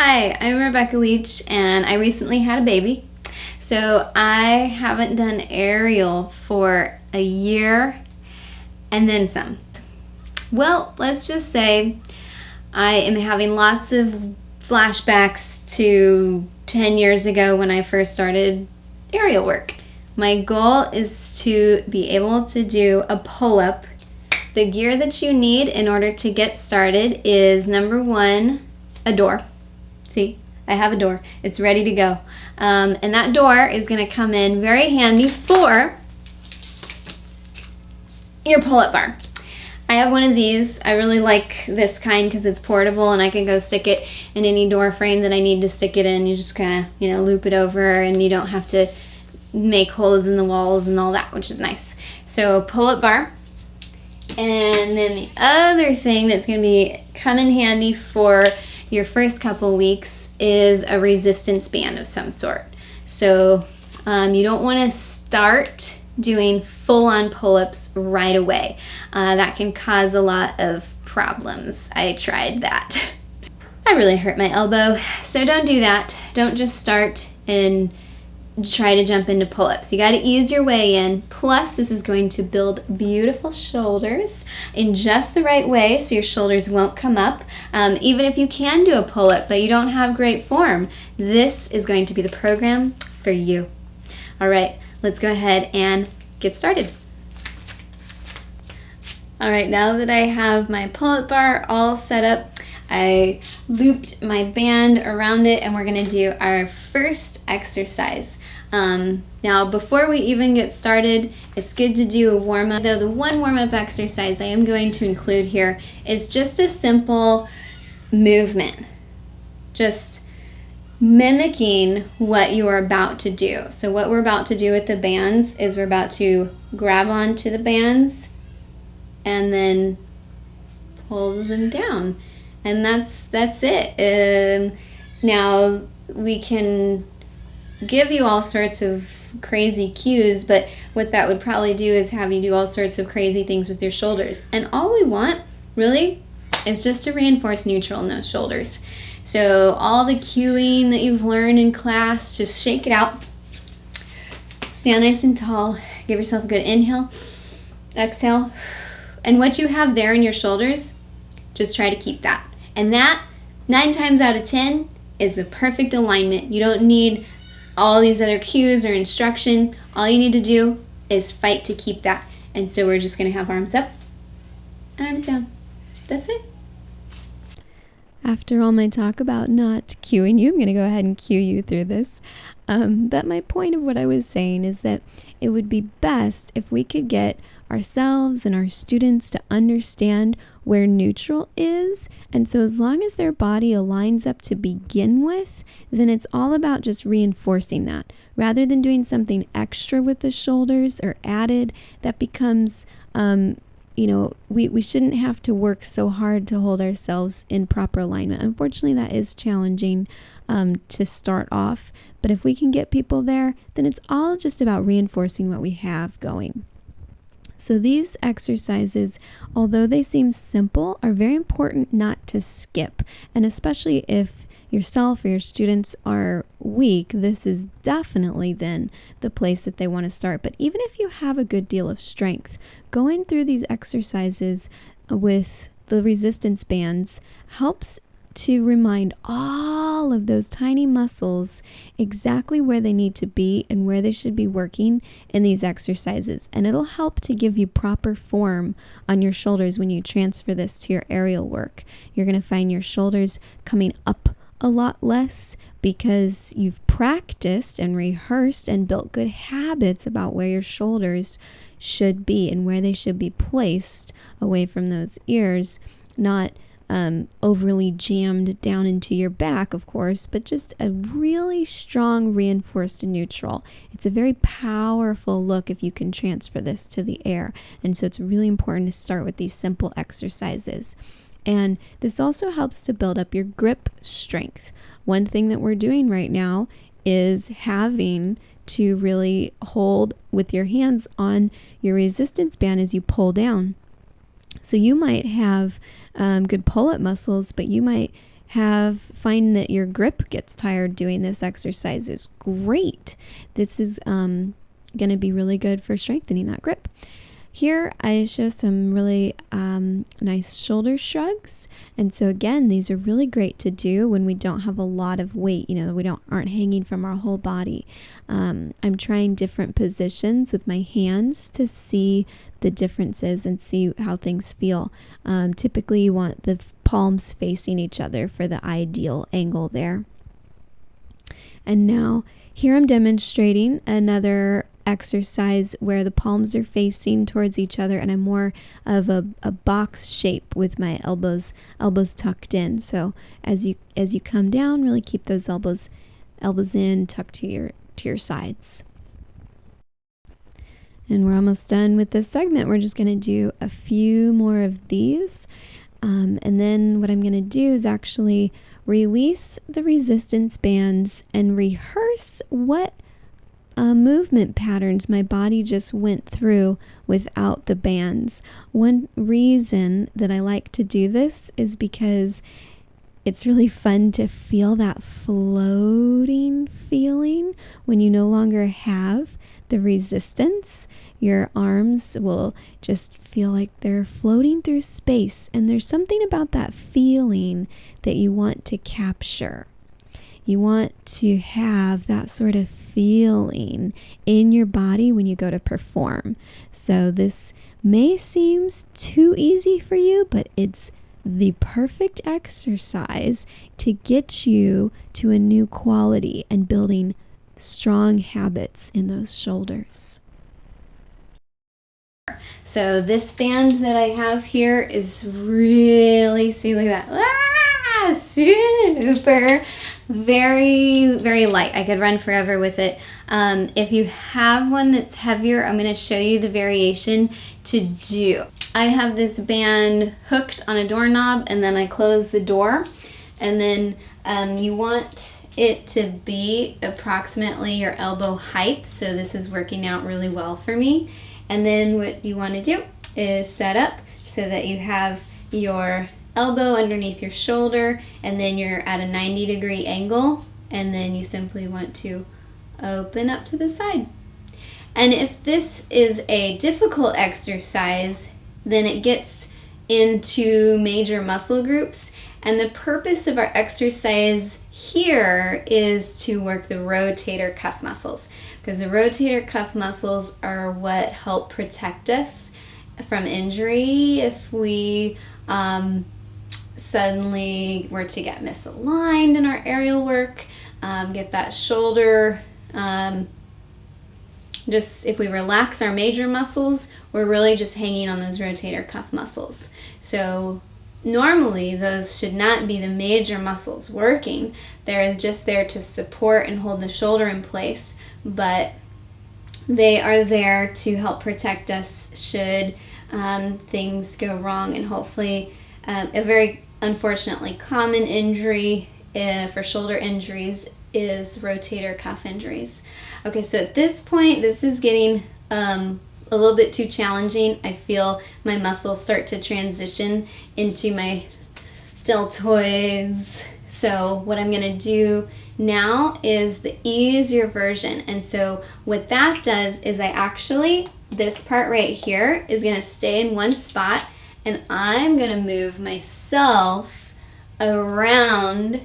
Hi, I'm Rebecca Leach and I recently had a baby. So I haven't done aerial for a year and then some. Well, let's just say I am having lots of flashbacks to 10 years ago when I first started aerial work. My goal is to be able to do a pull-up. The gear that you need in order to get started is number one, a door. See, I have a door. It's ready to go. And that door is going to come in very handy for your pull-up bar. I have one of these. I really like this kind because it's portable and I can go stick it in any door frame that I need to stick it in. You just kind of, loop it over and you don't have to make holes in the walls and all that, which is nice. So pull-up bar. And then the other thing that's going to come in handy for your first couple weeks is a resistance band of some sort. So you don't want to start doing full-on pull-ups right away. That can cause a lot of problems. I tried that. I really hurt my elbow, so don't do that. Don't just start and try to jump into pull-ups. You got to ease your way in. Plus, this is going to build beautiful shoulders in just the right way so your shoulders won't come up. Even if you can do a pull-up but you don't have great form, this is going to be the program for you. All right, let's go ahead and get started. All right, now that I have my pull-up bar all set up, I looped my band around it and we're going to do our first exercise. Now before we even get started, it's good to do a warm-up. Though the one warm-up exercise I am going to include here is just a simple movement, just mimicking what you are about to do. So what we're about to do with the bands is we're about to grab onto the bands and then pull them down. And that's it. Now we can give you all sorts of crazy cues, but what that would probably do is have you do all sorts of crazy things with your shoulders. And all we want, really, is just to reinforce neutral in those shoulders. So all the cueing that you've learned in class, just shake it out. Stand nice and tall. Give yourself a good inhale, exhale. And what you have there in your shoulders, just try to keep that. And that, 9 times out of 10, is the perfect alignment. You don't need all these other cues or instruction. All you need to do is fight to keep that. And so we're just going to have arms up and arms down. That's it. After all my talk about not cueing you, I'm going to go ahead and cue you through this. But my point of what I was saying is that it would be best if we could get ourselves and our students to understand where neutral is. And so as long as their body aligns up to begin with, then it's all about just reinforcing that. Rather than doing something extra with the shoulders or added, that becomes, we shouldn't have to work so hard to hold ourselves in proper alignment. Unfortunately, that is challenging to start off. But if we can get people there, then it's all just about reinforcing what we have going. So these exercises, although they seem simple, are very important not to skip. And especially if yourself or your students are weak, this is definitely then the place that they want to start. But even if you have a good deal of strength, going through these exercises with the resistance bands helps to remind all of those tiny muscles exactly where they need to be and where they should be working in these exercises. And it'll help to give you proper form on your shoulders when you transfer this to your aerial work. You're going to find your shoulders coming up a lot less because you've practiced and rehearsed and built good habits about where your shoulders should be and where they should be placed away from those ears, not overly jammed down into your back, of course, but just a really strong reinforced neutral. It's a very powerful look if you can transfer this to the air. And so it's really important to start with these simple exercises. And this also helps to build up your grip strength. One thing that we're doing right now is having to really hold with your hands on your resistance band as you pull down. So you might have good pull-up muscles, but you might find that your grip gets tired doing this exercise is great. This is going to be really good for strengthening that grip. Here I show some really nice shoulder shrugs, and so again, these are really great to do when we don't have a lot of weight, we aren't hanging from our whole body. I'm trying different positions with my hands to see the differences and see how things feel. Typically you want the palms facing each other for the ideal angle there. And now here I'm demonstrating another exercise where the palms are facing towards each other, and I'm more of a box shape with my elbows tucked in. So as you come down, really keep those elbows in, tucked to your sides. And we're almost done with this segment. We're just going to do a few more of these. And then what I'm going to do is actually release the resistance bands and rehearse what movement patterns my body just went through without the bands. One reason that I like to do this is because it's really fun to feel that floating feeling when you no longer have the resistance. Your arms will just feel like they're floating through space, and there's something about that feeling that you want to capture. You want to have that sort of feeling in your body when you go to perform. So this may seem too easy for you, but it's the perfect exercise to get you to a new quality and building strong habits in those shoulders. So this band that I have here is really, see, look at that, super, very, very light. I could run forever with it. If you have one that's heavier, I'm going to show you the variation to do. I have this band hooked on a doorknob, and then I close the door, and then you want it to be approximately your elbow height. So this is working out really well for me. And then what you want to do is set up so that you have your elbow underneath your shoulder, and then you're at a 90-degree angle, and then you simply want to open up to the side. And if this is a difficult exercise, then it gets into major muscle groups, and the purpose of our exercise here is to work the rotator cuff muscles, because the rotator cuff muscles are what help protect us from injury if we suddenly were to get misaligned in our aerial work, get that shoulder, just if we relax our major muscles, we're really just hanging on those rotator cuff muscles. So normally those should not be the major muscles working. They're just there to support and hold the shoulder in place, but they are there to help protect us should things go wrong. And hopefully a very unfortunately common injury for shoulder injuries is rotator cuff injuries. Okay, so at this point, this is getting a little bit too challenging. I feel my muscles start to transition into my deltoids. So what I'm going to do now is the easier version. And so what that does is this part right here is going to stay in one spot, and I'm going to move myself around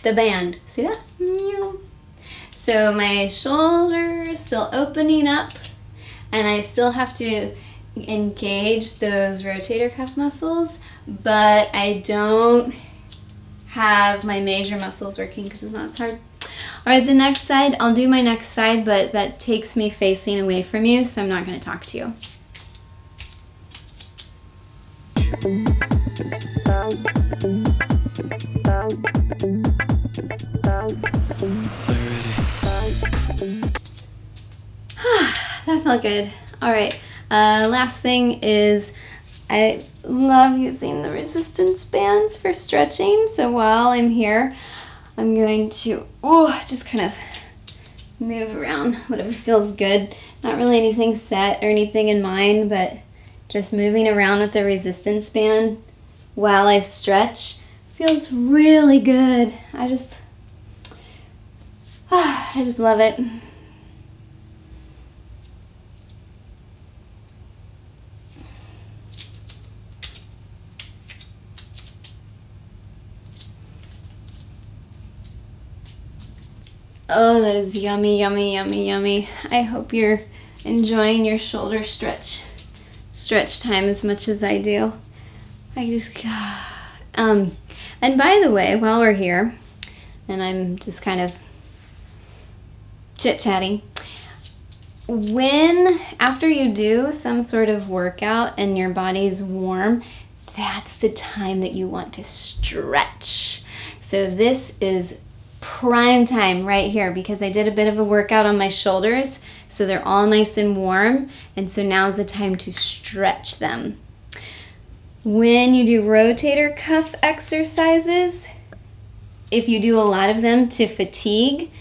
the band. See that? So my shoulder is still opening up, and I still have to engage those rotator cuff muscles, but I don't have my major muscles working because it's not as hard. All right, the next side, I'll do my next side, but that takes me facing away from you, so I'm not going to talk to you. That felt good. All right, last thing is I love using the resistance bands for stretching. So while I'm here, I'm going to just kind of move around, whatever feels good. Not really anything set or anything in mind, but just moving around with the resistance band while I stretch Feels really good. I just love it. Oh, that is yummy, yummy, yummy, yummy. I hope you're enjoying your shoulder stretch time as much as I do. And by the way, while we're here, and I'm just kind of chit-chatting, after you do some sort of workout and your body's warm, that's the time that you want to stretch. So this is prime time right here, because I did a bit of a workout on my shoulders, so they're all nice and warm, and so now's the time to stretch them. When you do rotator cuff exercises, if you do a lot of them to fatigue,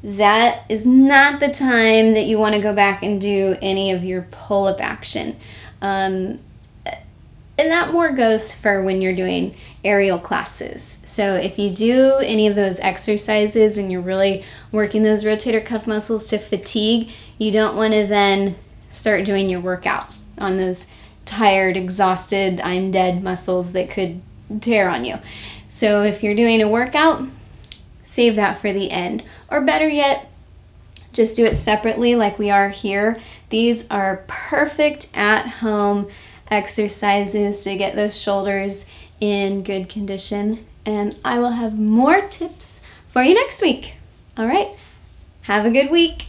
that is not the time that you want to go back and do any of your pull-up action. And that more goes for when you're doing aerial classes. So if you do any of those exercises and you're really working those rotator cuff muscles to fatigue, you don't want to then start doing your workout on those tired, exhausted, I'm dead muscles that could tear on you. So if you're doing a workout, save that for the end. Or better yet, just do it separately like we are here. These are perfect at-home exercises to get those shoulders in good condition. And I will have more tips for you next week. All right, have a good week.